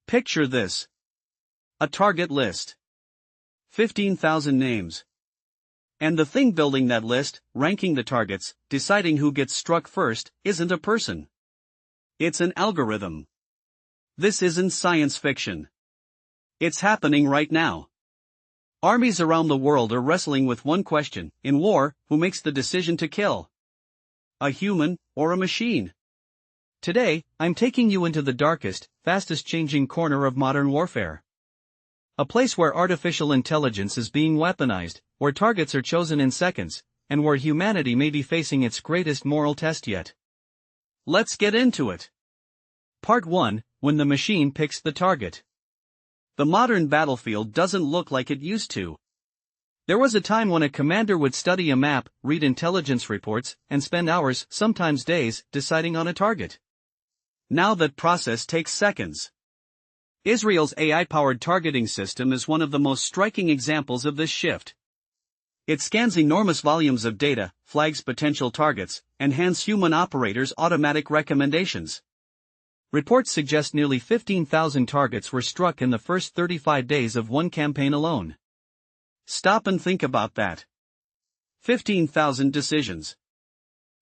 Picture this. A target list. 15,000 names. And the thing building that list, ranking the targets, deciding who gets struck first, isn't a person. It's an algorithm. This isn't science fiction. It's happening right now. Armies around the world are wrestling with one question: in war, who makes the decision to kill? A human, or a machine? Today, I'm taking you into the darkest, fastest changing corner of modern warfare. A place where artificial intelligence is being weaponized, where targets are chosen in seconds, and where humanity may be facing its greatest moral test yet. Let's get into it. Part 1, when the machine picks the target. The modern battlefield doesn't look like it used to. There was a time when a commander would study a map, read intelligence reports, and spend hours, sometimes days, deciding on a target. Now that process takes seconds. Israel's AI-powered targeting system is one of the most striking examples of this shift. It scans enormous volumes of data, flags potential targets, and hands human operators automatic recommendations. Reports suggest nearly 15,000 targets were struck in the first 35 days of one campaign alone. Stop and think about that. 15,000 decisions.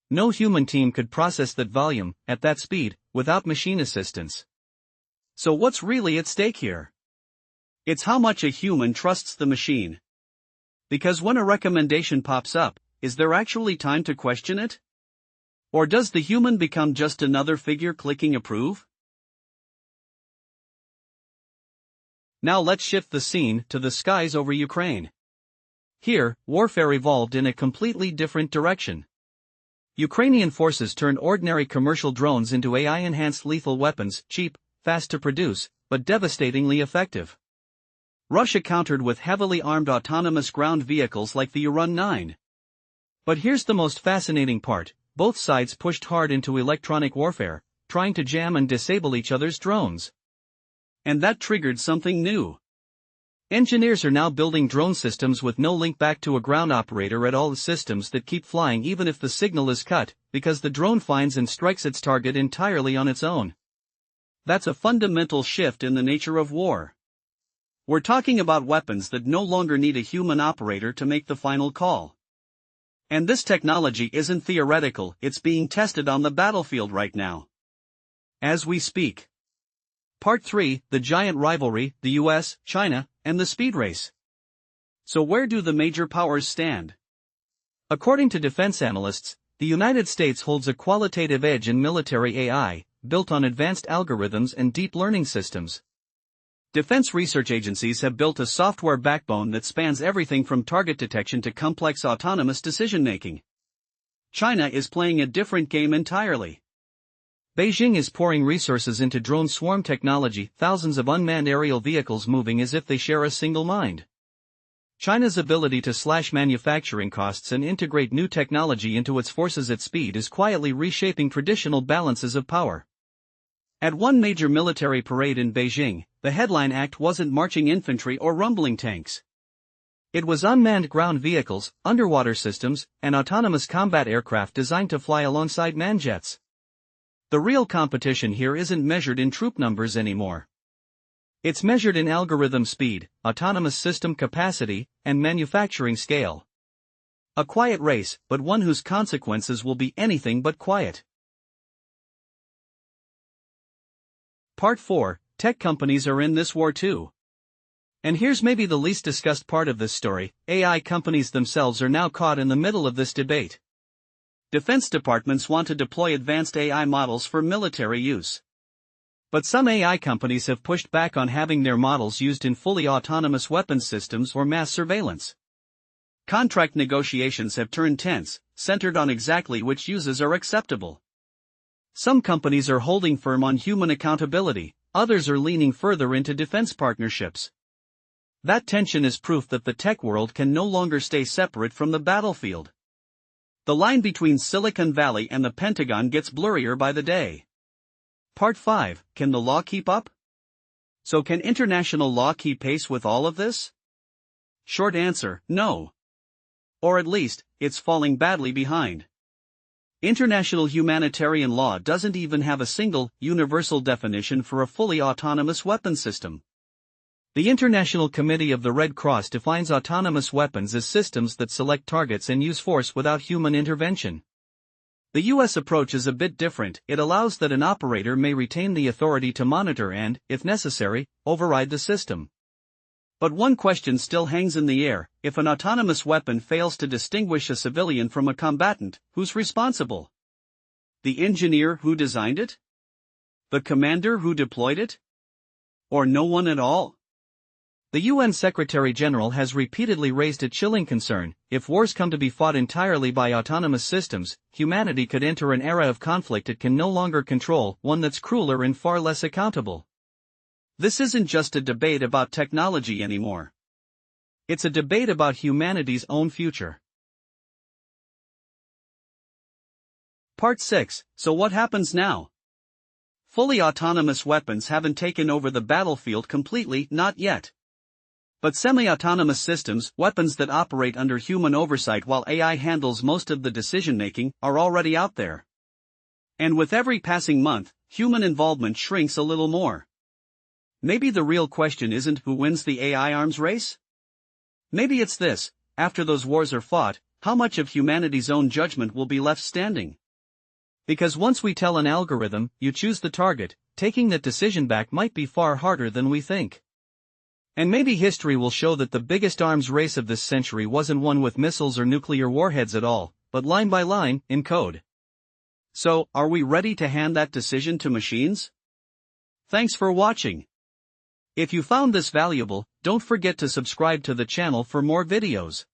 No human team could process that volume, at that speed, without machine assistance. So what's really at stake here? It's how much a human trusts the machine. Because when a recommendation pops up, is there actually time to question it? Or does the human become just another figure clicking approve? Now let's shift the scene to the skies over Ukraine. Here, warfare evolved in a completely different direction. Ukrainian forces turned ordinary commercial drones into AI-enhanced lethal weapons, cheap, fast to produce, but devastatingly effective. Russia countered with heavily armed autonomous ground vehicles like the Urun-9. But here's the most fascinating part: both sides pushed hard into electronic warfare, trying to jam and disable each other's drones. And that triggered something new. Engineers are now building drone systems with no link back to a ground operator at all, the systems that keep flying even if the signal is cut, because the drone finds and strikes its target entirely on its own. That's a fundamental shift in the nature of war. We're talking about weapons that no longer need a human operator to make the final call. And this technology isn't theoretical, it's being tested on the battlefield right now. As we speak. Part 3, the giant rivalry, the US, China, and the speed race. So where do the major powers stand? According to defense analysts, the United States holds a qualitative edge in military AI, built on advanced algorithms and deep learning systems. Defense research agencies have built a software backbone that spans everything from target detection to complex autonomous decision-making. China is playing a different game entirely. Beijing is pouring resources into drone swarm technology, thousands of unmanned aerial vehicles moving as if they share a single mind. China's ability to slash manufacturing costs and integrate new technology into its forces at speed is quietly reshaping traditional balances of power. At one major military parade in Beijing, the headline act wasn't marching infantry or rumbling tanks. It was unmanned ground vehicles, underwater systems, and autonomous combat aircraft designed to fly alongside man jets. The real competition here isn't measured in troop numbers anymore. It's measured in algorithm speed, autonomous system capacity, and manufacturing scale. A quiet race, but one whose consequences will be anything but quiet. Part 4, tech companies are in this war too. And here's maybe the least discussed part of this story: AI companies themselves are now caught in the middle of this debate. Defense departments want to deploy advanced AI models for military use. But some AI companies have pushed back on having their models used in fully autonomous weapons systems or mass surveillance. Contract negotiations have turned tense, centered on exactly which uses are acceptable. Some companies are holding firm on human accountability, others are leaning further into defense partnerships. That tension is proof that the tech world can no longer stay separate from the battlefield. The line between Silicon Valley and the Pentagon gets blurrier by the day. Part 5, can the law keep up? So can international law keep pace with all of this? Short answer, no. Or at least, it's falling badly behind. International humanitarian law doesn't even have a single, universal definition for a fully autonomous weapon system. The International Committee of the Red Cross defines autonomous weapons as systems that select targets and use force without human intervention. The US approach is a bit different. It allows that an operator may retain the authority to monitor and, if necessary, override the system. But one question still hangs in the air: if an autonomous weapon fails to distinguish a civilian from a combatant, who's responsible? The engineer who designed it? The commander who deployed it? Or no one at all? The UN Secretary-General has repeatedly raised a chilling concern: if wars come to be fought entirely by autonomous systems, humanity could enter an era of conflict it can no longer control, one that's crueler and far less accountable. This isn't just a debate about technology anymore. It's a debate about humanity's own future. Part 6. So what happens now? Fully autonomous weapons haven't taken over the battlefield completely, not yet. But semi-autonomous systems, weapons that operate under human oversight while AI handles most of the decision-making, are already out there. And with every passing month, human involvement shrinks a little more. Maybe the real question isn't who wins the AI arms race? Maybe it's this: after those wars are fought, how much of humanity's own judgment will be left standing? Because once we tell an algorithm, you choose the target, taking that decision back might be far harder than we think. And maybe history will show that the biggest arms race of this century wasn't won with missiles or nuclear warheads at all, but line by line, in code. So, are we ready to hand that decision to machines? Thanks for watching. If you found this valuable, don't forget to subscribe to the channel for more videos.